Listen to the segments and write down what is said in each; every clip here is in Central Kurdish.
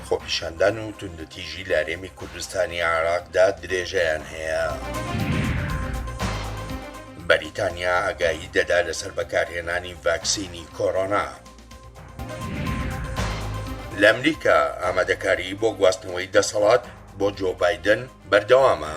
خۆپیشاندان و توندوتیژی لە هەرێمی کوردستانی عێراقدا درێژەیان هەیە. بەریتانیا ئاگایی دەدا لەسەر بەکارهێنانی ڤاکسینی کۆڕۆنا. لە ئەمریکا ئامادەکاری بۆ گواستنەوەی دەسەڵات بۆ جۆ بایدن بەردەوامە.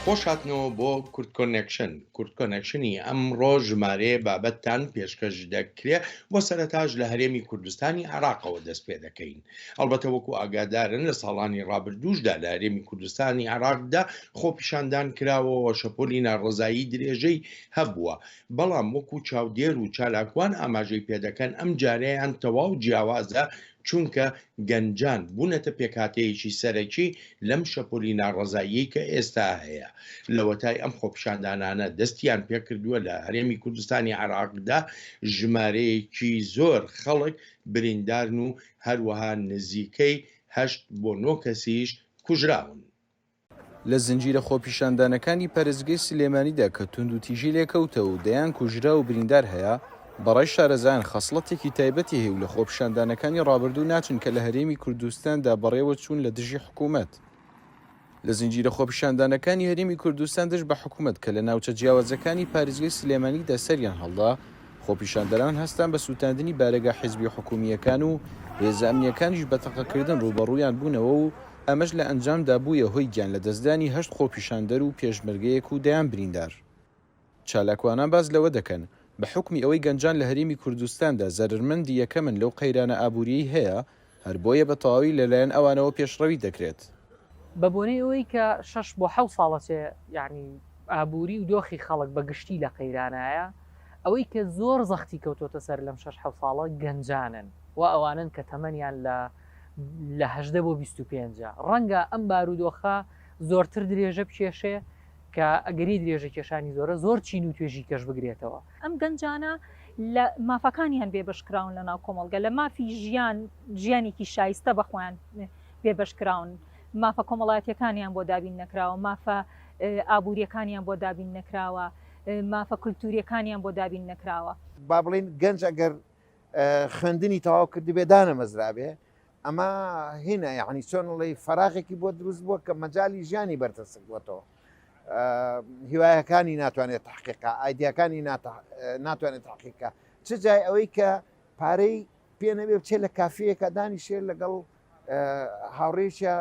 خۆش هاتنەوە بۆ کورد کۆنێکشن. کورد کۆنێکشنی ئەمڕۆ ژمارەیە بابەتتان پێشکەش دەکرێت بۆ سەرەتاش لە هەرێمی کوردستانی عێراقەوە دەست پێ دەکەین. ئەلبەتە وەکو ئاگادارن لە ساڵانی ڕابردووشدا لە هەرێمی کوردستانی عێراقدا خۆپیشاندان کراوەوە شەپۆلی ناڕەزایی درێژەی هەبووە، بەڵام وەکو چاودێر و چالاکوان ئاماژەی پێدەکەن ئەم جارەیان تەواو جیاوازە، چونکە گەنجان بوونەتە پێکهاتەیەکی سەرەکی لەم شەپۆلی ناڕەزایی کە ئێستا هەیە. لەوەتای ئەم خۆپیشاندانانە دەستیان پێکردووە لە هەرێمی کوردستانی عێراقدا ژمارەیەکی زۆر خەڵک بریندارن و هەروەها نزیکەی 8 بۆ 9 کەسیش کوژراون. لە زنجیرە خۆپیشاندانەکانی پەرستگەی سلێمانیدا کە توندوتیژی لێکەوتەوە و دەیان کوژرا و بریندار هەیە، بەڕای شارەزایان خەسڵەتێکی تایبەتی هەیە و لە خۆپیشاندانەکانی ڕابردوو ناچن کە لە هەرێمی کوردستاندا بەڕێوە چوون لە دژی حکوومەت. لە زنجیرە خۆپیشاندانەکانی هەرێمی کوردستان دژ بە حکوومەت کە لە ناوچە جیاوازەکانی پارێزگای سلێمانیدا سەریان هەڵدا، خۆپیشاندەران هەستان بە سووتاندنی بارەگا حیزبی حکوومیەکان و هێزە ئەمنیەکانیش بە تەقەکردن ڕوبەڕوویان بوونەوە و ئەمەش لە ئەنجامدا بوویە هۆی گیان لە دەستدانی 8 خۆپیشاندەر و پێشمەرگەیەک و دەیان بریندار. چالاکوانان باز لەوە دەکەن بە حکمی ئەوەی گەنجان لە هەرێمی کوردستاندا زەرمەندی یەکەمن لەو قەیرانە ئابووری هەیە، هەر بۆیە بە تەواوی لەلایەن ئەوانەوە پێشڕەوی دەکرێت. بە بۆنەی ئەوەی کە 6 بۆ 7 ساڵەچێ یعنی ئابووری و دۆخی خەڵک بە گشتی لە قەیرانایە، ئەوەی کە زۆر زەختی کەوتۆتە سەر لەم 6 ساڵە گەنجانن و ئەوانن کە تەمەنیان لە 18 بۆ 25. ڕەنگە ئەم بارودۆخە زۆرتر درێژە بکێشێ کە ئەگەری درێژە کێشانی زۆرە زۆر چین و توێژی کەش بگرێتەوە. ئەم گەنجانە لە مافەکانیان بێبەشکراون لە ناو کۆمەڵگە، لە مافی ژیانێکی شایستە بەخۆیان بێبەشکراون، مافە کۆمەڵایەتیەکانیان بۆ دابین نەکراوە، مافە ئابوووریەکانیان بۆ دابین نەکراوە، مافە کولتوریەکانیان بۆ دابین نەکراوە. با بڵین گەنج ئەگەر خوێندنی تەواو کردی بێدانە مەزرابێ، ئەمە هینە یعنی چۆنڵی فەراغێکی بۆ دروست بووە کە مەجای ژیانی بەردەست بووەتەوە. هیوایەکانی ناتوانێت تحقیقا، ئایدیاکانی ناتوانێت تحقیقا، چ جای ئەوەی کە پارەی پێ نەبێ بچێت لە کافەیەکە دانیشێ لەگەڵ هاوڕێشە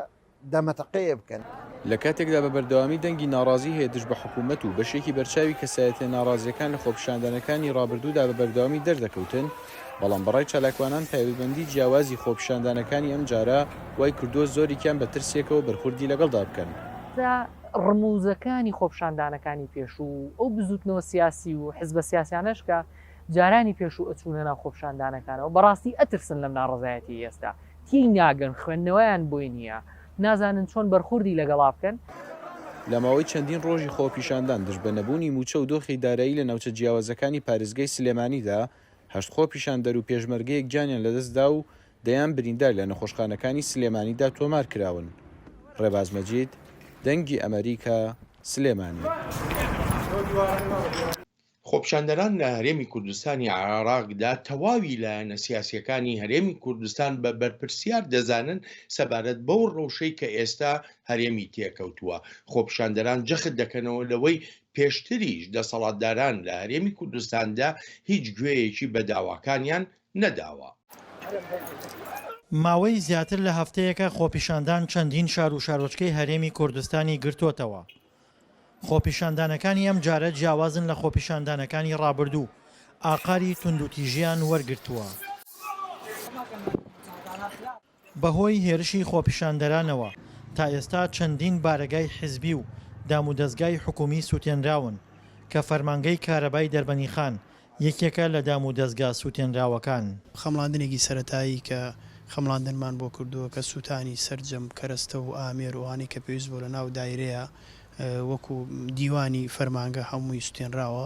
دەمەتەقەیە بکەن. لە کاتێکدا بە بەردەوامی دەنگی ناڕازی هەیە دژ بە حکوومەت و بەشێکی بەرچاوی کەسایەتە ناڕازیەکان لە خۆپیشاندانەکانی ڕابردوودا بە بەردەوامی دەردەکەوتن، بەڵام بەڕای چالاکوانان تایبەتمەندی جیاوازی خۆپیشاندانەکانی ئەم جارە وای کردووە زۆریکیان بە ترسێکەوە بەرخوردی لەگەڵدا بکەن. ڕموزەکانی خۆپیشاندانەکانی پێش و ئەو بزوتنەوە سیاسی و حزبە سیاسیانەش کە جارانی پێش و ئەچوونە ناو خۆپیشاندانەکانەوە بەڕاستی ئەترسن لەم ناڕەزایەتی ئێستا، تی ناگەن، خوێندنەوەیان بۆی نییە، نازانن چۆن بەرخوردی لەگەڵا بکەن. لە ماوەی چەندین ڕۆژی خۆپیشاندان دژ بە نەبوونی موچە و دۆخی دارایی لە ناوچە جیاوازەکانی پارێزگای سلێمانیدا 8 خۆپیشاندەر و پێشمەرگەیەک گیانیان لەدەستدا و دەیان بریندار لە نەخۆشخانەکانی سلێمانیدا تۆمار کراون. ڕێباز مەجید، دەنگی ئەمریکا، سلێمانی. خۆپیشاندەران لە هەرێمی کوردستانی عێراقدا تەواوی لایەنە سیاسیەکانی هەرێمی کوردستان بە بەرپرسیار دەزانن سەبارەت بەو ڕەوشەی کە ئێستا هەرێمی تێکەوتووە. خۆپیشاندەران جەخت دەکەنەوە لەوەی پێشتریش دەسەڵاتداران لە هەرێمی کوردستاندا هیچ گوێیەکی بە داواکانیان نەداوە. ماوەی زیاتر لە هەفتەیەکە خۆپیشاندان چەندین شار و شارۆچکەی هەرێمی کوردستانی گرتوتەوە. خۆپیشاندانەکانی ئەم جارە جیاوازن لە خۆپیشاندانەکانی ڕابردوو، ئاقاری توندوتیژیان وەرگرتووە. بەهۆی هێرشی خۆپیشاندەرانەوە تا ئێستا چەندین بارەگای حیزبی و دام و دەستگای حکومی سووتێنراون کە فەرمانگەی کارەبای دەربەنیخان یەکێکە لە دام و دەستگا سووتێنراوەکان. خەمڵاندنێکی سەرەتایی کە خەمڵاندنمان بۆ کردووە کە سووتانی سەرجەم کەرەستە و ئامێر وانی کە پێویست بۆ لە ناو دایرەیە وەکو دیوانی فەرمانگە هەمووی سووتێنراوە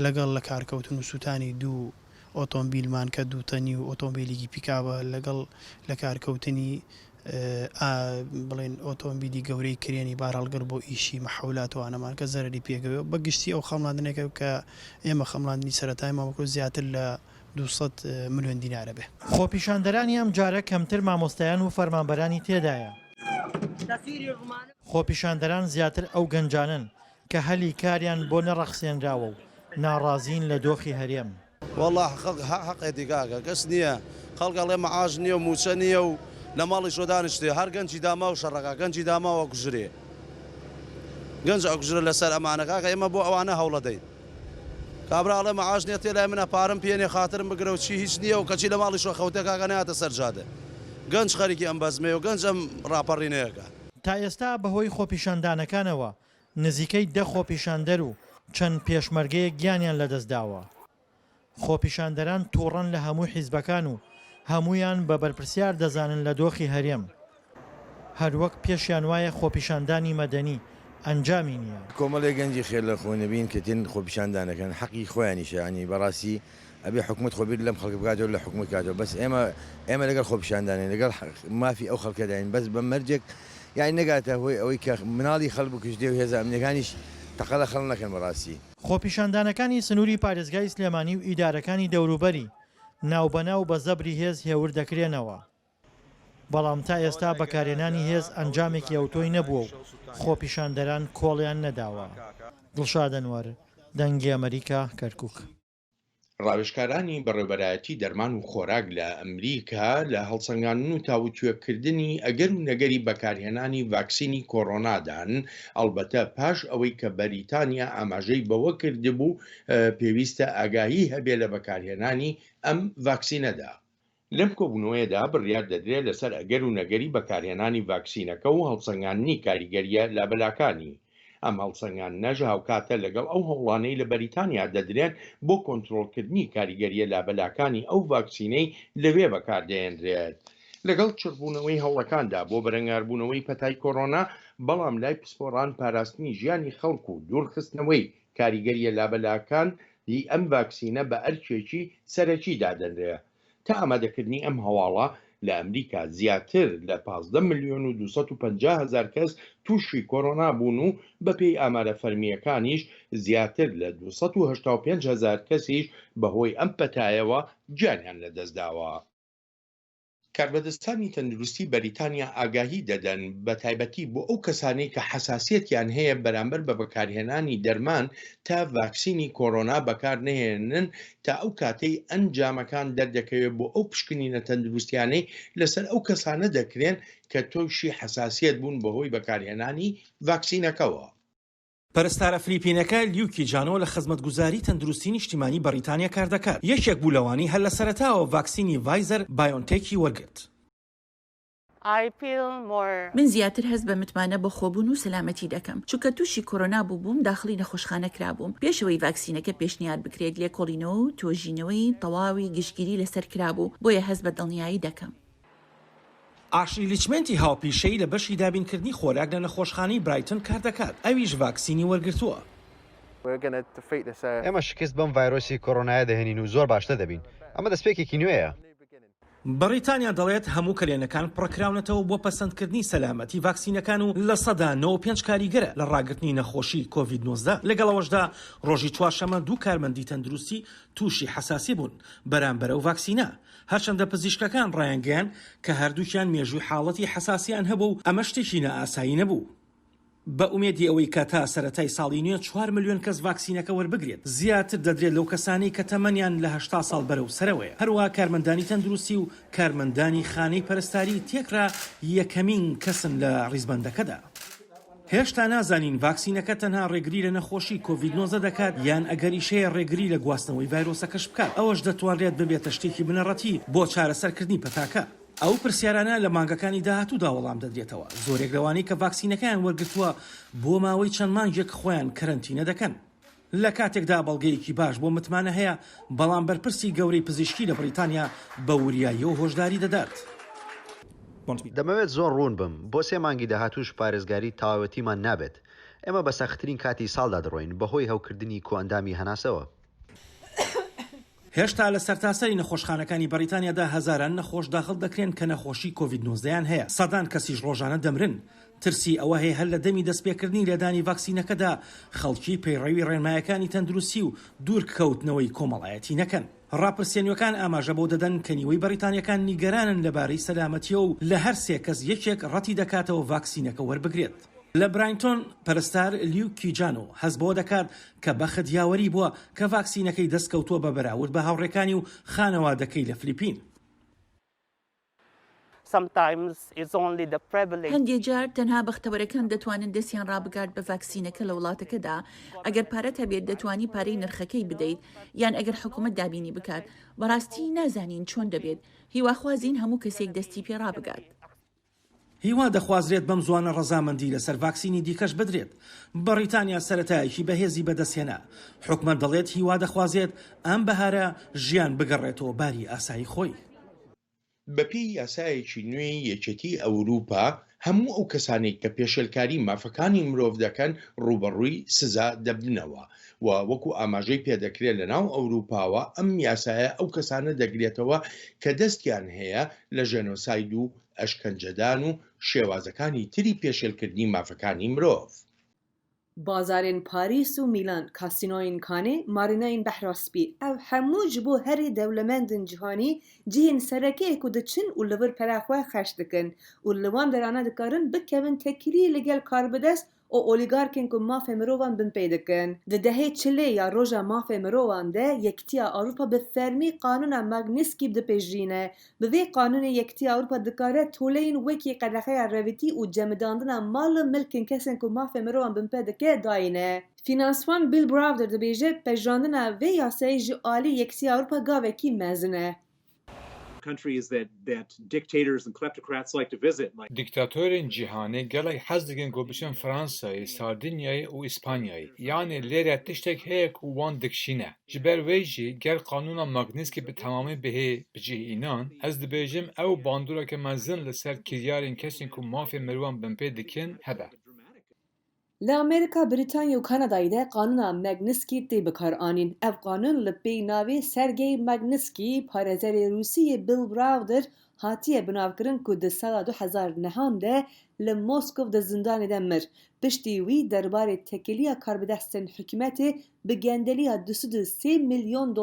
لەگەڵ لە کارکەوتن و سووتانی دوو ئۆتۆمبیلمان کە دووتەنی و ئۆتۆمبیلێکی پیکابە لەگەڵ لە کارکەوتنی بڵێن ئۆتۆمبیلی گەورەی کرێنی بارهەڵگر بۆ ئیشی مەحولاتوانەمان کە زەرری پێگەوێ بەگشتی ئەو خەمڵاندنێکە کە ئێمە خەمڵاندنی سەرەتای ماوەکو زیاتر لە 200 ملیۆن دینارە بێ. خۆپیشاندەرانی ئەم جارە کەمتر مامۆستایان و فەرمانبەرانی تێدایە. خۆپیشاندەران زیاتر ئەو گەنجانن کە هەلی کاریان بۆ نەڕەخسێنراوە و ناڕازین لە دۆخی هەرێم. والله حەقێتی کاکە کەس نییە خەڵکەڵێ مەعاش نییە و موچە نییە و لە ماڵی شۆدانشتێ هەر گەنجی داما و شەڕەکە گەنجی داماوە کوژرێ گەنج ئەگوژرە لەسەر ئەمانە کاکە ئێمە بۆ ئەوانە هەوڵە دەین کابراڵێ مەعاش نیە تێلای منە پارم پێنێ خاترم بگرە و چی هیچ نییە و کەچی لە ماڵی شۆ خەوتە کاکە نهاتە سەرجادە گەنج خەریکی ئەم بەزمێ و گەنج ئەم ڕاپەڕینەیەەکە. تا ئێستا بەهۆی خۆپیشاندانەکانەوە نزیکەی 10 خۆپیشاندەر و چەند پێشمەرگەیە گیانیان لەدەستداوە. خۆپیشاندەران تووڕەن لە هەموو حیزبەکان و هەمویان بە بەرپرسیار دەزانن لە دۆخی هەرێم. هەروەک پێشیان وایە خۆپیشاندانی مەدەنی ئەنجامی نییە. کۆمەڵی گەنجی خێر لە خۆنەبین کە تێن خۆپیشاندانەکەن حەقی خۆیانیشانی بەڕاستی ئەبێ حکومت خۆبیر لەم خەڵک بکاتەوە لە حکومت کاتەوە بەس ئێمە لەگەڵ خۆپیشاندانێن لەگەڵ مافی ئەو خەڵکەداین بەس بە مەرجێک یانی نەگاتە هۆی ئەوەی کە مناڵی خەڵ بکوژدێ و هێزە ئەمنیەکانیش تەقەڵە خەڵ نەکەن بەڕاستی. خۆپیشاندانەکانی سنووری پارێزگای سلێمانی و ئیدارەکانی دەوروبەری ناوبەناو بە زەبری هێز هێور دەکرێنەوە. بەڵام تا ئێستا بەکارێنانی هێز ئەنجامێکی ئەوتۆی نەبووە و خۆپیشاندەران کۆڵیان نەداوە. دڵشاد ئەنوەر، دەنگی ئەمریکا، کەرکووک. ڕاوێژکارانی بەڕێوەبەرایەتی دەرمان و خۆراک لە ئەمریکا لە هەڵسەنگاندن و تاوتوێکردنی ئەگەر و نەگەری بەکارهێنانی ڤاکسینی کۆڕۆنادان ئەلبەتە پاش ئەوەی کە بەریتانیا ئاماژەی بەوە کردبوو پێویستە ئاگاهی هەبێ لە بەکارهێنانی ئەم ڤاکسینەدا. لەم کۆبوونەوەیەدا بڕیار دەدرێت لەسەر ئەگەر و نەگەری بەکارهێنانی ڤاکسینەکە و هەڵسەنگاندنی کاریگەریە لابەلاکانی. ئەم هەڵسەنگان نەژ هاوکاتە لەگەڵ ئەو هەوڵانەی لە بەریتانیا دەدرێن بۆ کۆنتڕۆڵکردنی کاریگەریە لابەلاکانی ئەو ڤاکسینەی لەوێ بەکاردەهێنرێت. لەگەڵ چڕبوونەوەی هەوڵەکاندا بۆ بەرەنگاربوونەوەی پەتای کۆڕۆنا بەڵام لای پسپۆڕان پاراستنی ژیانی خەڵکو و دوورخستنەوەی کاریگەریە لابەلاکان دی ئەم ڤاکسینە بە ئەرکێکی سەرەکی دادەنرێ. تا ئامادەکردنی ئەم هەواڵە لە ئەمریکا زیاتر لە 15 ملیۆن و 250,000 کەس تووشی کۆڕۆنا بوون و بەپێی ئامارە فەرمیەکانیش زیاتر لە 285,000 کەسیش بەهۆی ئەم پەتایەوە گیانیان لەدەستداوە. کاربەدەستانی تەندروستی بەریتانیا ئاگاهی دەدەن بە تایبەتی بۆ ئەو کەسانەی کە حساسیەتیان هەیە بەرامبەر بە بەکارهێنانی دەرمان تا ڤاکسینی کۆڕۆنا بەکار نهێنن تا ئەو کاتەی ئەنجامەکان دەردەکەوێت بۆ ئەو پشکنینە تەندروستیانەی لەسەر ئەو کەسانە دەکرێن کە تۆشی حساسیەت بوون بەهۆی بەکارهێنانی ڤاکسینەکەەوە. پەرستارە فلیپینەکە لیوکی جانۆ لە خزمەتگوزاری تەندروستی نیشتیمانی بەریتانیا کار دەکات. یەکێک بوو لەوانی هەر لە سەرەتاوە ڤاکسینی ڤایزەر بایۆنتێکی وەرگرت. من زیاتر هەست بە متمانە بە خۆبوون و سەلامەتی دەکەم چونکە تووشی کۆڕۆنا بووبووم داخلی نەخۆشخانە کرابووم پێشەوەی ڤاکسینەکە پێشنیار بکرێت لێکۆڵینەوە و تۆژینەوەی تەواوی گشتگیری لەسەر کرابوو بۆیە هەست بە دڵنیایی دەکەم. ئاشلی لیچمنتی هاوپیشەی لە بەشی دابینکردنی خۆراک لە نەخۆشخانەی برایتن کار دەکات. ئەویش ڤاکسینی وەرگرتووە. ئێمە شکست بەم ڤایرۆسی کۆڕۆنایە دەهێنین و زۆر باشتر دەبین. ئەمە دەستپێکێکی نوێیە. بەریتانیا دەڵێت هەموو کلێنەکان پڕکراونەتەوە بۆ پەسەندکردنی سەلامەتی ڤاکسینەکان و لە سەدا 95 کاریگەرە لە ڕاگررتنی نەخۆشی کۆڤید-19. لەگەڵەوەشدا ڕۆژی چوارشەمە 2 کارمەندی تەندروستی تووشی حساسی بوون بەرامبەرە و ڤاکسینە. هەرچەندە پزیشکەکان ڕایانگەیان کە هەردووکیان مێژووی حاڵەتی حساسیان هەبوو و ئەمە شتێکی نائاسایی نەبوو. بە ئومێدی ئەوەی کە تا سەرەتای ساڵی نوێ 4 ملیۆن کەس ڤاکسینەکە وەربگرێت زیاتر دەدرێت لەو کەسانی کە تەمەنیان لە 80 ساڵ بەرەو سەرەوەیە. هەروە کارمەندانی تەندروستی و کارمەندانی خانەی پەرستاری تێکرا یەکەمین کەسن لە ڕیزبەندەکەدا. هێشتا نازانین ڤاکسینەکە تەنها ڕێگری لە نەخۆشی کۆڤید-19 دەکات یان ئەگەری شەیە ڕێگری لە گواستنەوەی ڤایرۆسەکەش بکات. ئەوەش دەتوانرێت ببێتە شتێکی بنەڕەتی بۆ چارەسەرکردنی پەتاکە. ئەو پرسیارانە لە مانگەکانی داهاتوودا وەڵام دەدرێتەوە. زۆرێک لەوانەی کە ڤاکسینەکەیان وەرگرتووە بۆ ماوەی چەند مانگێک خۆیان کەرەنتینە دەکەن. لە کاتێکدا بەڵگەیەکی باش بۆ متمانە هەیە بەڵام بەرپرسی گەورەی پزیشکی لە بریتانیا بە وریایی و هۆشداری دەدات. دەمەوێت زۆر ڕوون بم بۆ 3 مانگی داهاتووش پارێزگاری تەواوەتیمان نابێت. ئێمە بە سەختترین کاتی ساڵدا دەڕۆین بەهۆی هەوکردنی کۆئەندامی هەناسەوە. هێشتا لە سەرتاسەری نەخۆشخانەکانی بەریتانیادا هەزاران نەخۆش داخل دەکرێن کە نەخۆشی کۆڤید-19 هەیە. سەدان کەسیش ڕۆژانە دەمرن. ترسی ئەوە هەیە هەر لە دەمی دەستپێکردنی لێدانی ڤاکسینەکەدا خەڵکی پەیڕەوی ڕێنمایەکانی تەندروستی و دوورکەوتنەوەی کۆمەڵایەتی نەکەن. ڕاپرسێنیەکان ئاماژە بۆ دەدەن کە نیوەی بەریتانیەکان نیگەرانن لەبارەی سەلامەتیە و لە هەر سێ کەس یەکێک ڕەتی دەکاتەوە ڤاکسینەکە وەربگرێت. لە براینتۆن پەرستار لیو کیجانۆ هەست بۆ دەکات کە بەخت یاوەری بووە کە ڤاکسینەکەی دەستکەوتووە بە بەراورد بە هاوڕێکانی و خانەوادەکەی لە فلیپین. هەندێک جار تەنها بەختەوەرەکان دەتوانن دەستیان ڕابگات بە ڤاکسینەکە لە وڵاتەکەدا ئەگەر پارەت هەبێت دەتوانی پارەی نرخەکەی بدەیت یان ئەگەر حکوومەت دابینی بکات بەڕاستی نازانین چۆن دەبێت هیواخوازین هەموو کەسێک دەستی پێ ڕابگات. هیوا دەخوازرێت بەم زوانە ڕەزامەندی لەسەر ڤاکسینی دیکەش بدرێت. بەریتانیا سەرەتایەکی بەهێزی بەدەستهێنا. حکومەت دەڵێت هیوا دەخوازێت ئەم بەهارە ژیان بگەڕێتەوە باری ئاسایی خۆی. بەپێی یاسایەکی نوێی یەکێتی ئەوروپا هەموو ئەو کەسانێک کە پێشەلکاری مافەکانی مرۆڤ دەکەن ڕوبەڕووی سزا دەبنەوە و وەکو ئاماژەی پێدەکرێت لە ناو ئەوروپاوە ئەم یاسایە ئەو کەسانە دەگرێتەوە کە دەستیان هەیە لە ژێنۆساید و ئەشکەنجەدان و شێوازەکانی تری پێشێلکردنی مافەکانی مرۆڤ. بازارên Parîs û Mîlan, kasînoyên Canê, marînayên Behraspî ev hemû ji bo herî dewlemendên cîhanî cihên serekeyê ku diçin û li vir pera xwe xerç dikin û li wan derane dikarin bikevin tekilî li gel karbidest û olîgarkên ku mafê mirovan bin pê dikin. Di dehê çilê ya roja mafê mirovan de Yekîtiya Ewropa bi fermî qanûna Magnitskî dipêjîne. Bi vê qanûnê Yekîtiya Ewropa dikare toleyên wekî qedexeya revîtî û cemidandina mal û milkên kesên ku mafê mirovan bin pê dike dayîne. Finansman Bill Browder dibêje pejrandina vê yasayê ji alî Yekîtiya Ewropa gavekî mezin e. دیکتاتۆرên cîhanê gelek hez dikin ku biçin Fransayê, Sardinyayê û İspanyayê. Yanê lêre tiştek heye ku wan dikişîne. Ji ber wê jî gel qanûna Magnitskî bi temamî bihê bicihînan, ez dibêjim ew bandoreke mezin li ser kiryarên kesên ku mafê mirovan bin pê dikin hebe. Li Amerîka, Brîtanya û Kanadayê de qanûna Magnitskî tê bikaranîn. Ev qanûn li pêy navê Sergey Magnitskî, parêzerê Rûsiyê Bill Browder hatiye binavkirin ku di sala 2009 de li Moskov di zindanê de mir. Piştî wî derbarê tekiliya karbidestên hikûmetê bi gendeliya $203 milyon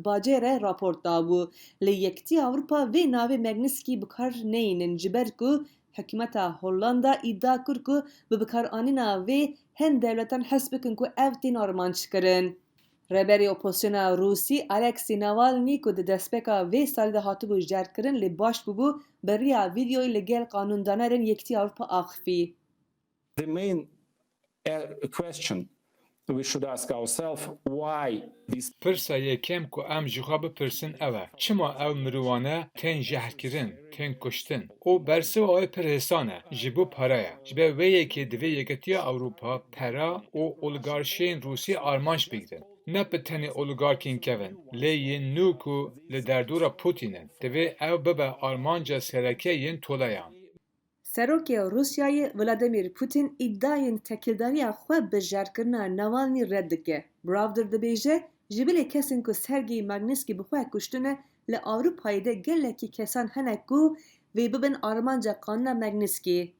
bacê re rapor dabû. Li Yekîtiya Ewropa vê navê Magnitskî bikar neyînin ji ber ku Hikûmeta Hollanda îdia kir ku bi bikaranîna wê hin dewletan hes bikin ku ev tên armançkirin. Rêberê opozisyona Rûsî Alexei Navalny ku di destpêka vê salî de hatibû jêrkirin lê baş bûbû bi rêya vîdyoyê li gel qanûndanerên Yekîtiya Ewropa axivî. Pirsa yekem ku em ji xwe bipirsin ev e. Çima ev mirowane tên jehrkirin, tên kuştin. O bersiva wê pir hêsan e ji bo paraya. Ji ber vê yekê divê Yekîtiya Ewropa pera û oligarşiyên Rûsî armanc bigirin. Ne bi tenê oligarkên kevin, lê yên nû ku li derdora Putin'in. Divê ev bibe armanca serekeyên toleyan. Serokê Rûsyayê Vladimir Putin îddiayên tekildariya xwe bi jêrkirina Navalny red dike. Browder dibêje ji bilê kesên ku Sergey Magnitskî bi xwe kuştine li Ewropayê de gelekî kesan hene ku vê bibin armanca qanûna Magnitskî.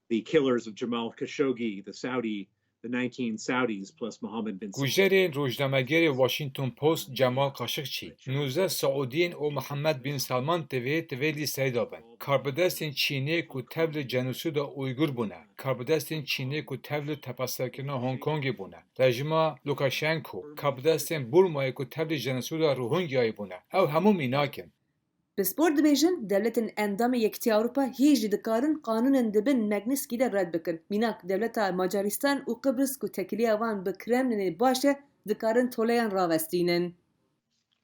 The killers of Jamal Khashoggi, the 19 Saudis plus Mohammed bin Gujerên rojnamegerê Washington Post Cemal Kaşıkçı, 19 Saudiyên û Mohammed bin Salman divê lîsteyê dabin. Karbidestên Çînê ku tev li genosîda Uygur bûne. Karbidestên Çînê ku tev li tepasakirina Hong Kongê bûne. Rejima Lukashenko, karbidestên Burmayê ku tev li genosîda Rohingyayê bûne. Ew hemû mînakin. Bi spor dibêjin devletên endamê Yekîtiya Ewropa hîn jî dikarin qanûnên dibin Magnitskî de red bikin. Mînak devleta Macaristan û Qibris ku tekiliya wan bi Kremlinê baş e dikarin toleyan ravestînin.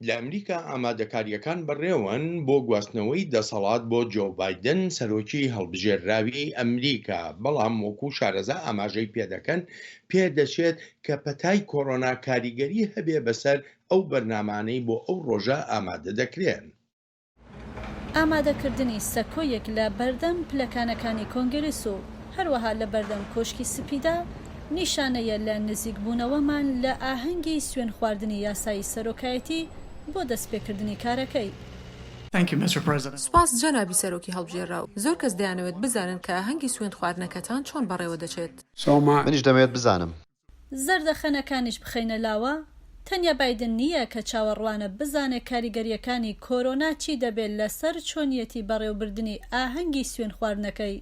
لە ئەمریکا ئامادەکاریەکان بەڕێوەن بۆ گواستنەوەی دەسەڵات بۆ جۆ بایدن سەرۆکی هەڵبژێرراوی ئەمریکا بەڵام وەکو شارەزا ئاماژەی پێدەکەن پێدەچێت کە پەتای کۆڕۆنا کاریگەری هەبێ بەسەر ئەو بەرنامانەی بۆ ئەو ڕۆژە ئامادە دەکرێن. ئامادەکردنی سەکۆیەک لە بەردەم پلەکانەکانی کۆنگرس و هەروەها لە بەردەم کۆشکی سپیدا نیشانەیە لە نزیکبوونەوەمان لە ئاهەنگی سوێن خواردنی یاسایی سەرۆکایەتی بۆ دەستپێکردنی کارەکەی. سپاس جەنابی سەرۆکی هەڵبژێراو. زۆر کەس دەیانەوێت بزانن کە ئاهەنگی سوێن خواردنەکەتان چۆن بەڕێوە دەچێت. منیش دەمەوێت بزانم. زەردەخەنەکانیش بخەینە لاوە، تەنیا بایدن نییە کە چاوەڕوانە بزانێت کاریگەریەکانی کۆرۆنا چی دەبێت لەسەر چۆنیەتی بەڕێوەبردننی ئاهەنگی سوێن خواردنەکەی.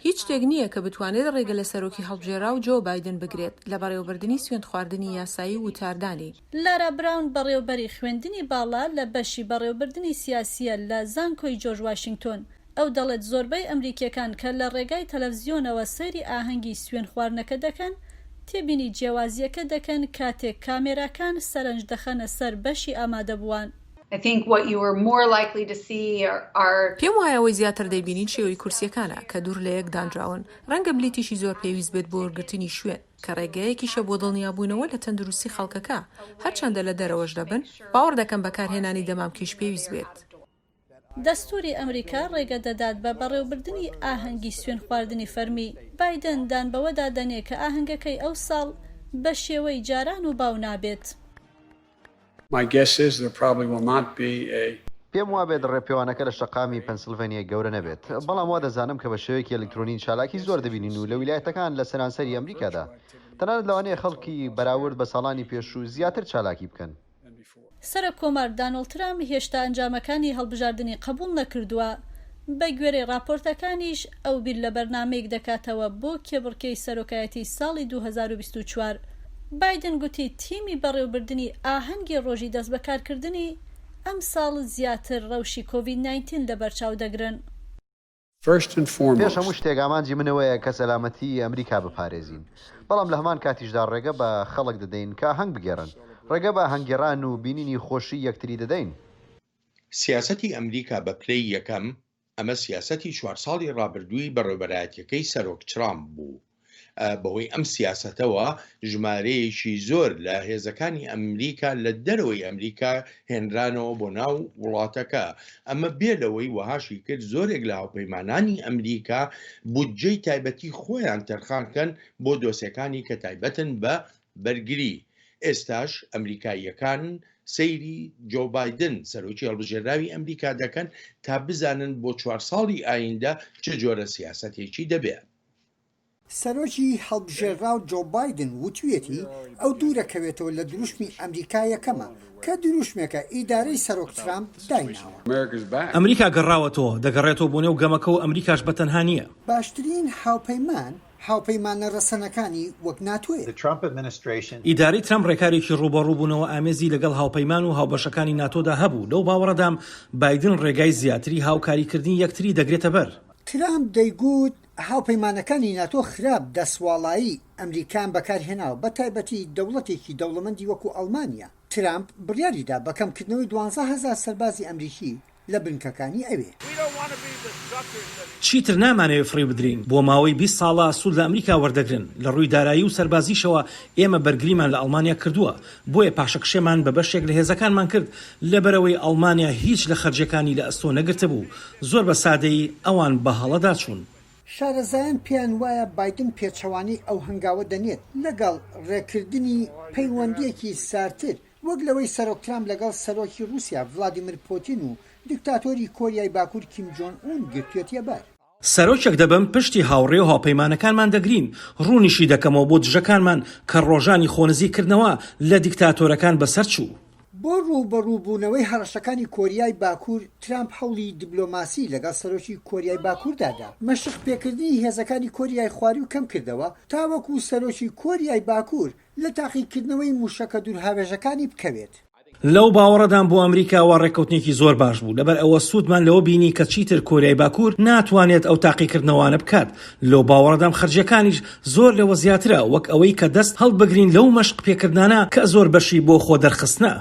هیچ شتێک نییە کە بتوانێت ڕێگە لە سەرۆکی هەڵبژێراو جۆ بایدن بگرێت لە بەڕێوەبردننی سوێن خواردنی یاسایی و وتاردانی. لارا براون بەڕێوەبەری خوێندنی باڵا لە بەشی بەڕێوەبردننی سیاسیە لە زانکۆی جۆرج واشنگتۆن. ئەو دەڵێت زۆربەی ئەمریکیەکان کە لە ڕێگای تەلەڤیزیۆنەوە سەیری ئاهەنگی سوێن خواردنەکە دەکەن تێبینی جیاوازیەکە دەکەن کاتێک کامێراکان سەرنج دەخەنە سەر بەشی ئامادەبووان. پێم وایە ئەوەی زیاتر دەیبینین شێوەی کورسیەکانە کە دوور لە یەک دانراون. ڕەنگە بلیتیشی زۆر پێویست بێت بۆ وەرگرتنی شوێن کە ڕێگەیەکیشە بۆ دڵنیابوونەوە لە تەندروستی خەڵکەکە. هەرچەندە لە دەرەوەش دەبن باوەڕ دەکەم بەکارهێنانی دەمامکیش پێویست بێت. دەستوری ئەمریکا ڕێگە دەدات بە بەڕێوەبردننی ئاهەنگی سوێن خواردنی فەرمی. بایدن دان بەوەدا دەنێ کە ئاهەنگەکەی ئەو ساڵ بە شێوەی جاران و باو نابێت. پێم وابێت ڕێپێوانەکە لە شەقامی پەنسیلڤانیا گەورە نەبێت، بەڵام وا دەزانم کە بە شێوەیەکی ئەلکترۆنین چالاکی زۆر دەبینین و لە ویلایەتەکان لە سەرانسەری ئەمریکادا تەنانەت لەوانەیە خەڵکی بەراورد بە ساڵانی پێشوو زیاتر چالاکی بکەن. سەرۆک کۆمار دانۆڵد ترامپ هێشتا ئەنجامەکانی هەڵبژاردننی قبول نەکردووە. بە گوێرەی راپۆرتەکانیش ئەو بیر لە بەرنامەیەک دەکاتەوە بۆ کێبڕکەی سەرۆکایەتی ساڵی 2024. بایدن گوتی تیمی بەڕێوەبردننی ئاهەنگی ڕۆژی دەست بەکارکردنی ئەم ساڵ زیاتر ڕەوشی کۆڤید-19 لە بەرچاو دەگرن. پێش هەموو شتێک ئامانجی منەوەیە کە سەلامەتی ئەمریکا بپارێزین، بەڵام لە هەمان کاتیشدا ڕێگە بە خەڵک دەدەین کە هەنگ بگێڕن، ڕێگە بە هەنگێڕان و بینینی خۆشی یەکتری دەدەین. سیاسەتی ئەمریکا بە پلەی یەکەم ئەمە سیاسەتی 4 ساڵی ڕابردووی بەڕێوەبەرایەتیەکەی سەرۆک ترامپ بوو. بەهۆی ئەم سیاسەتەوە ژمارەیەکی زۆر لە هێزەکانی ئەمریکا لە دەرەوەی ئەمریکا هێنرانەوە بۆ ناو وڵاتەکە. ئەمە بێ لەوەی وەهاشی کرد زۆرێک لە هاوپەیمانانی ئەمریکا بودجەی تایبەتی خۆیان تەرخانکەن بۆ دۆسیەکانی کە تایبەتن بە بەرگری. ئێستاش ئەمریکاییەکان سەیری جۆ بایدن سەرۆکی هەڵبژێراوی ئەمریکا دەکەن تا بزانن بۆ 4 ساڵی ئایندە چ جۆرە سیاسەتێکی دەبێت. سەرۆکی هەڵبژێراو جۆ بایدن وتوێتی ئەو دوورەکەوێتەوە لە دروشمی ئەمریکا یەکەمە کە دروشمێکە ئیدارەی سەرۆک ترامپ دایناوە. ئەمریکا گەڕاوەتەوە دەگەڕێتەوە بۆ نێو گەمەکە و ئەمریکاش بەتەنها نییە. باشترین هاوپەیمانە ڕەسەنەکانی وەک ناتوێت. ئیدارەی ترامپ ڕێکارێکی ڕوبەڕووبوونەوە ئامێزی لەگەڵ هاوپەیمان و هاوبەشەکانی ناتۆدا هەبوو. لەو باوەڕەدام بایدن ڕێگای زیاتری هاوکاریکردنی یەکتری دەگرێتە بەر. ترامپ دەیگوت هاوپەیمانەکانی ناتۆ خراپ دەسواڵایی ئەمریکان بەکارهێناوە بە تایبەتی دەوڵەتێکی دەوڵەمەندی وەکو ئەڵمانیا. ترامپ بڕیاریدا بەکەمکردنەوەی 12,000 سەربازی ئەمریکی لە بنکەکانی ئەوێ. چیتر نامانەوێت فڕی بدرین. بۆ ماوەی 20 ساڵە سوود لە ئەمریکا وەردەگرن. لە ڕووی دارایی و سەربازیشەوە ئێمە بەرگریمان لە ئەڵمانیا کردووە، بۆیە پاشەکشێمان بە بەشێک لە هێزەکانمان کرد لەبەرەوەی ئەڵمانیا هیچ لە خەرجەکانی لە ئەستۆ نەگرتە بوو. زۆر بە سادەیی ئەوان بە هەڵەدا چوون. شارەزایان پێیان وایە بایدن پێچەوانی ئەو هەنگاوە دەنێت لەگەڵ ڕێکردنی پەیوەندیەکی سارتر وەک لەوەی سەرۆک ترامپ لەگەڵ سەرۆکی رووسیا ڤڵادیمیر پۆتین و دیکتاتۆری کۆریای باکوور کیم جۆن ئون گرتوێتە بەر. سەرۆکێک دەبم پشتی هاوڕێ و هاوپەیمانەکانمان دەگرین. ڕوونیشی دەکەمەوە بۆ دژەکانمان کە ڕۆژانی خۆنزیکردنەوە لە دیکتاتۆرەکان بەسەر چوو. بۆ ڕووبەڕووبوونەوەی هەڕەشەکانی کۆریای باکوور ترامپ هەوڵی دیبلۆماسی لەگەڵ سەرۆکی کۆریای باکووردادا مەشق پێکردنی هێزەکانی کۆریای خواری و کەم کردەوە تاوەکو سەرۆکی کۆریای باکوور لە تاقیکردنەوەی موشەکە دوورهاوێژەکانی بکەوێت. لەو باوەڕەدان بۆ ئەمریکاوە ڕێکەوتنێکی زۆر باش بوو، لەبەر ئەوە سوودمان لەوە بینی کە چیتر کۆریای باکوور ناتوانێت ئەو تاقیکردنەوانە بکات. لەو باوەڕەدام خەرجەکانیش زۆر لەوە زیاترە وەک ئەوەی کە دەست هەڵبگرین لەو مەشق پێکردانە کە زۆر بەشی بۆ خۆ دەرخستنە.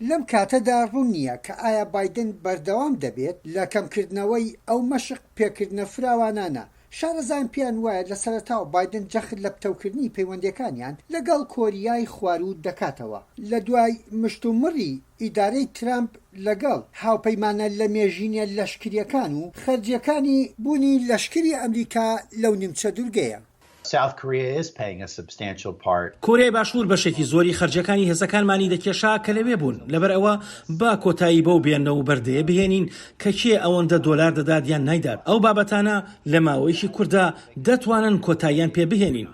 لەم کاتەدا ڕوون نییە کە ئایا بایدن بەردەوام دەبێت لە کەمکردنەوەی ئەو مەشق پێکردنە فراوانانە شارەزان پیان وایە لە سەرەتاوە بایدن جەخت لە پتەوکردنی پەیوەندیەکانیان لەگەڵ کۆریای خوارو دەکاتەوە لە دوای مشتومڕی ئیدارەی ترامپ لەگەڵ هاوپەیمانە لە مێژینە لەشکریەکان و خەرجیەکانی بوونی لەشکری ئەمریکا لەو نیمچە دوورگەیە. کۆریای باشوور بەشێکی زۆری خەرجەکانی هێزەکانمانی دەکێشا کە لەوێ بوون لەبەر ئەوە با کۆتایی بەو بێنەوە بەردەیە بهێنین کە کێ ئەوەندە دۆلار دەدات یان نایدات ئەو بابەتانە لە ماوەیەکی کووردا دەتوانن کۆتاییان پێ بهێنین.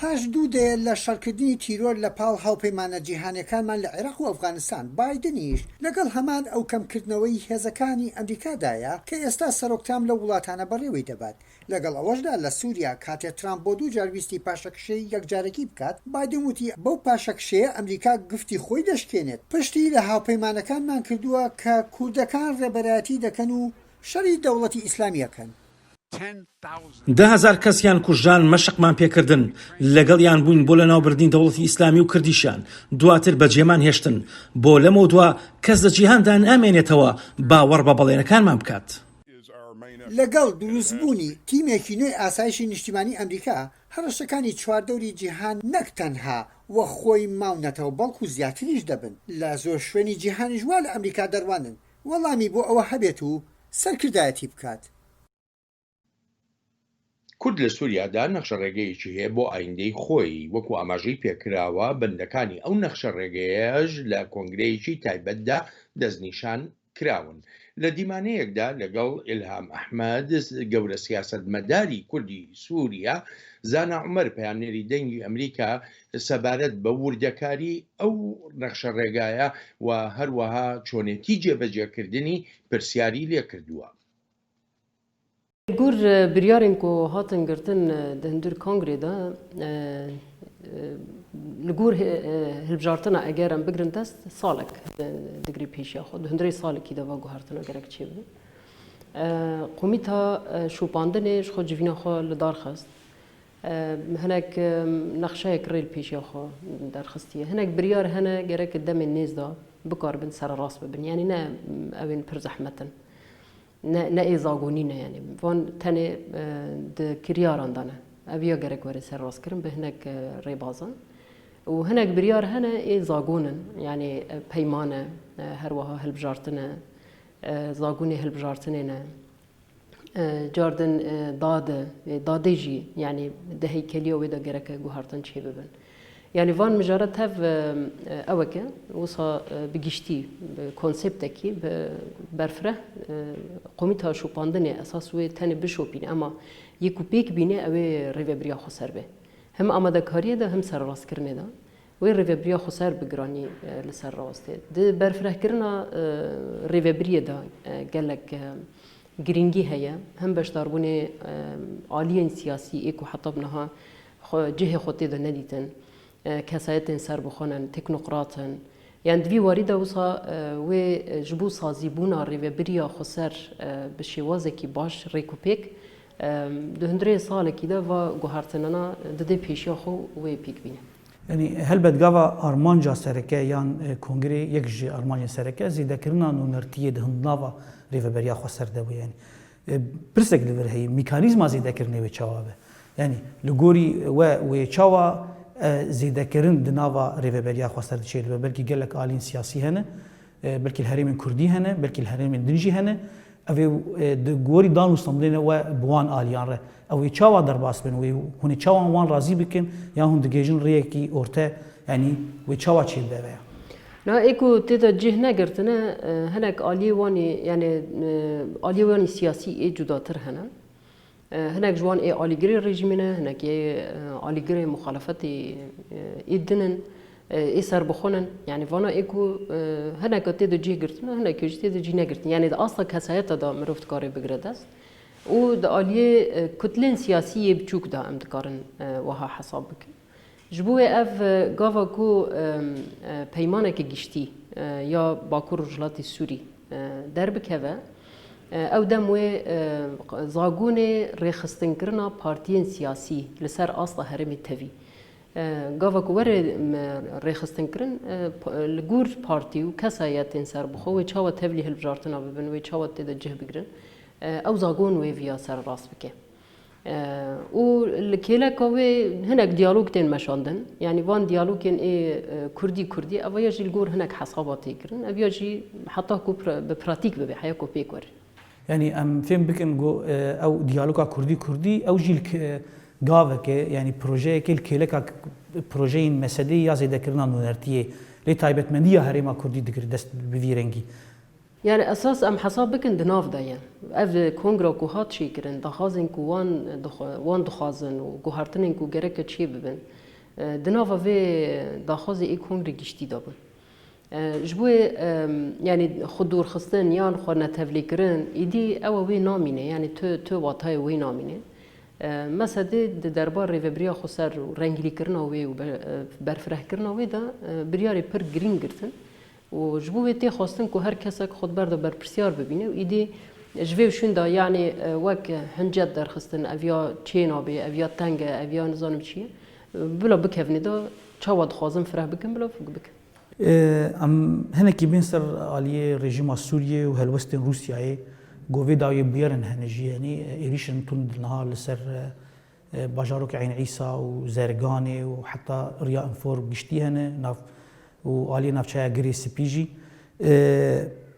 پاش 2 دێ لە شەڕکردنی تیرۆر لە پاڵ هاوپەیمانە جیهانیەکانمان لە عێراق و ئەفغانستان بایدنیش لەگەڵ هەمان ئەو کەمکردنەوەی هێزەکانی ئەمریکادایە کە ئێستا سەرۆکتام لە وڵاتانە بەڕێوەی دەبات لەگەڵ ئەوەشدا لە سووریا کاتێ ترامپ بۆ 2 جار ویستی پاشەکشەی یەکجارەکی بکات بایدن وتی بەو پاشەکشەیە ئەمریکا گفتی خۆی دەشکێنێت پشتی لە هاوپەیمانەکانمان کردووە کە کوردەکان ڕێبەرایەتی دەکەن و شەڕی دەوڵەتی ئیسلامیەکەن. 10,000 کەسیان کوژان مەشقمان پێکردن لەگەڵیان بووین بۆ لە ناوبردنی دەوڵەتی ئیسلامی و کردیشان دواتر بەجێمان هێشتن بۆ لەمە دووە کەس لە جیهاندان ئەمێنێتەوە باوەڕ بە بەڵێنەکانمان بکات. لەگەڵ دروستبوونی تیمێکی نوێی ئاسایشی نیشتیمانی ئەمریکا هەڕەشەکانی چواردەوری جیهان نەک تەنها وە خۆی ماونەتەوە بەڵکو زیاتریش دەبن لە زۆر شوێنی جیهانیش وا لە ئەمریکا دەڕوانن وەڵامی بۆ ئەوە هەبێت و سەرکردایەتی بکات. کورد لە سووریادا نەخشە ڕێگەیەکی هەیە بۆ ئایندەی خۆی وەکو ئاماژەی پێکراوە بەندەکانی ئەو نەخشە ڕێگەیەش لە کۆنگرەیەکی تایبەتدا دەستنیشان کراون. لە دیمانەیەکدا لەگەڵ ئیلهام ئەحمەد گەورە سیاسەتمەداری کوردی سووریا زانا عومەر پەیامنێری دەنگی ئەمریکا سەبارەت بە وردەکاری ئەو نەخشە ڕێگایە و هەروەها چۆنێتی جێبەجێکردنی پرسیاری لێ کردووە. گور بریارین کو هاتن گرتن دهندر کانگری دا لگور هلبجارتنا اگرم بگرن دست سالک دگری پیشی خود دهندری سالکی دا و گوهرتنا گرک چی بود قومیتا شوپاندنش خود جوینا خو لدار خست هناك نقشه كريل پیشی خو در خستیه هناك بریار هنه گرک دم نیز دا بکار بن سر راس ببن یعنی نه اوین پر زحمتن نه ایزاگونینه یعنی وان تنه د کریاران دانه اویا گرک وری سر راست کرن به هناك ریبازن و هناك بريار هنا ایزاگونن یعنی پیمانه هر وها هلبجارتنه زاگونی هلبجارتنه جاردن داده جی یعنی ده هیکلی و ده گرک گوهرتن چی ببن يعني فان مجرد هف اوكا وصا بجشتي كونسبتكي برفره قوميتها شو باندني اساس وي تاني بشوبين اما يكو بيك بيني اوي ريفبريا خسر به هم اماده كاريه ده هم سر راس كرنه ده وي ريفبريا خسر بگراني لسر راسته ده برفره كرنا ريفبريا ده قالك گرينجي هيا هم باش داربوني عاليين سياسي ايكو حتى بنها جهه خطي ده نديتن كسایتن سر بخونن تکنوقراتن یعنی دوی وارد اوسا و جبو سازی بونا ریوبریا خسر بشیوازه کی باش ریکوپیک دهندره سال کی دا و گوهرتنانا دده پیشیا خو و پیک بینه يعني هل بدقوا أرمانجا سركة يان كونغري يكجي أرمانجا سركة زيدا كرنا نونرتيه دهندناوا ريفبريا خسر ده يعني برسك لور هي ميكانيزم زيدا كرنا وشوابه يعني لغوري وشوا زیده کردن دناوا ریوبریا خواستار دچیل و بلکی گلک آلین سیاسی هنه بلکی الهرم کردی هنه بلکی الهرم دنجی هنه اوی دگوری دان مستمدین و بوان آلیان ره اوی چاوا در باس بن وی هونی چاوا وان راضی بکن یا هون دگیجن ریکی اورته یعنی وی چاوا چیل بیا لا ايكو تيتا جهنا قرتنا هناك آلي واني يعني آلي واني سياسي اي جداتر هنا هناك جوان اي آليجري ريجيمنا هناك اي آليجري مخالفات اي دنن اي سر بخونن يعني فانا ايكو هناك تيدا جي قرتنا هناك يجي تيدا جي نقرتنا يعني دا اصلا كسايتا دا مروفت كاري بقردست و دا آلي كتلين سياسية بچوك دا امدكارن وها حسابك جبوه اف قاوا كو پیمانك گشتي يا باكور رجلات السوري دربك هوا او دموی زاگون ریخستن کرنا پارتیین سیاسی لسر اصلا هرمی توی گاوک وره ریخستن کرن لگور پارتی و کسایت انسر بخو و چاوت تبلی هلبجارتنا ببن و چاوت تد جه بگرن او زاگون و ویا سر راست بکه و الكيلا كوي هناك ديالوج تين مشاندن يعني وان ديالوج كردي أو يجي الجور هناك حصاباتي كرن أبي يجي حتى كو ببراتيك بحياة كو بيكور يعني ام فين بكن جو او ديالوجا كردي او جيل جافك يعني بروجي كل كيلك بروجي مسدي يا زي ذكرنا نورتيه لي تايبت منديه هريما كردي دكر دست بفيرنجي يعني أساس أم حساب بكن دناف ده يعني أف كونغرا كو هات شي كرن دخازن كو وان دخازن و هارتنين كو جرك شي ببن دناف في دخازي إي كونغري جشتي دابن جبوي يعني خدور خستن يان خورنا تفلي كرن إيدي أو وي نامينه يعني تو واتاي وي نامينه مثلا د دربار ریوبریا خسر رنگلی کرنا و برفره کرنا و دا بریاری پر گرین گرتن و جبوه تی خواستن که هر کسی خود برده بر پرسیار ببینه و ایدی جوه شون دا یعنی وک هنجد در خستن اویا چین آبی اویا تنگ اویا نزانم چیه بلا بکفنی دا چاواد خوازم فره بکن بلا فوق بکن ام هنا کی بین سر علیه رژیم سوریه و هلوستن روسیای گوی داوی بیارن هنجی یعنی ایریشن تون نها لسر باجاروک عین عیسی و زرگانی و حتی ریا انفور گشتی هنه ناف و عالی نافچای گری سپیجی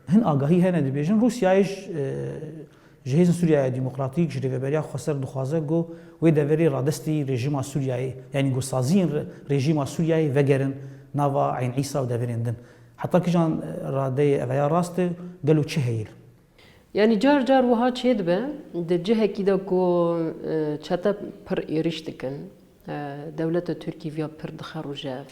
هن آگاهی هنه دی بیشن روسیایش جهیز سوریای دموکراتیک جری بریا خسر دخوازه گو و دوری رادستی رژیم سوریای یعنی گو سازین رژیم سوریای وگرن ناوا عین عیسی و دوریندن حتی که جان راده اویا راست گلو چه هیل يعني جار وها تشيد به دجه كده كو چتا پر يرشتكن دولة تركيا فيا پر دخروجه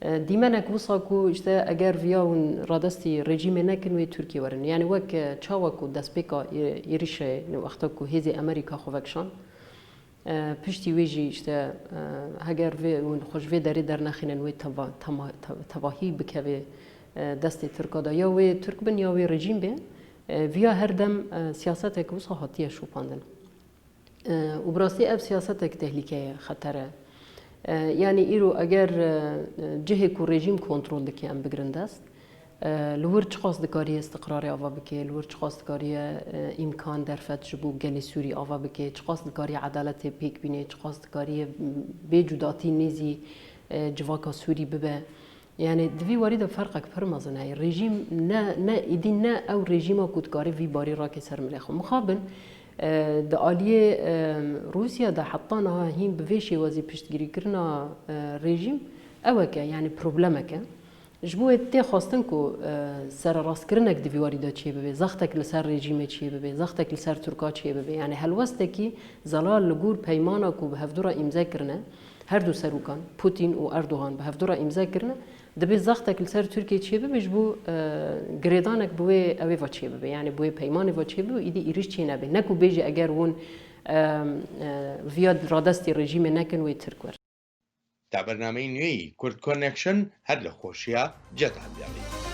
ديمانك وصا كو اشتا اگر فيا ون رادستي رژيم نكن و تركيا ورن يعني وك چاوكو دسبيكا يرشه وقتا كو هزي امريكا خوكشان پشتی ویجی اشتا اگر في ون خوش في داري در نخينن و تواهي بكوي دست تركا دا يا و ترك بن يا و رژيم به ویا هر دم سیاست که وصل هاتیه شوپاندن و براستی اف سیاست که تهلیکه خطره یعنی ایرو اگر جه کو رژیم کنترل دکی ام بگرنده است لور چخواست دکاری استقرار آوا بکه لور چخواست دکاری امکان در فتح بو گلی سوری آوا بکه چخواست دکاری عدالت پیک بینه چخواست دکاری بجداتی نیزی جواکا سوری ببه يعني دفي وارد فرقك فرمزن هاي الرجيم نا إدينا أو رجيم كودكاري في باري راكي سر ملخ مخابن دا آلية روسيا دا حطانا هين بفيشي وزي بشتجري كرنا رجيم أوكا يعني بروبلمك جبوه تي خواستنكو سر راس كرنك دفي وارد چه ببي زختك لسر رجيم چه ببي زختك لسر تركا چه ببي يعني هلوستكي زلال لجور بيمانكو بهفدورا إمزا كرنا هر دو سروكان بوتين و أردوغان بهفدورا إمزا كرنا دبي زختك لسر تركيا چه ببيش بو گريدانك بوي اوي وا چه ببي يعني بوي پیمان وا چه بو ايدي ايرش چه نبي نكو بيجي اگر ون فياد رادستي رژیم نكن وي تركور تا برنامه نوی کورد کانکشن هر لخوشیا جد هدیاری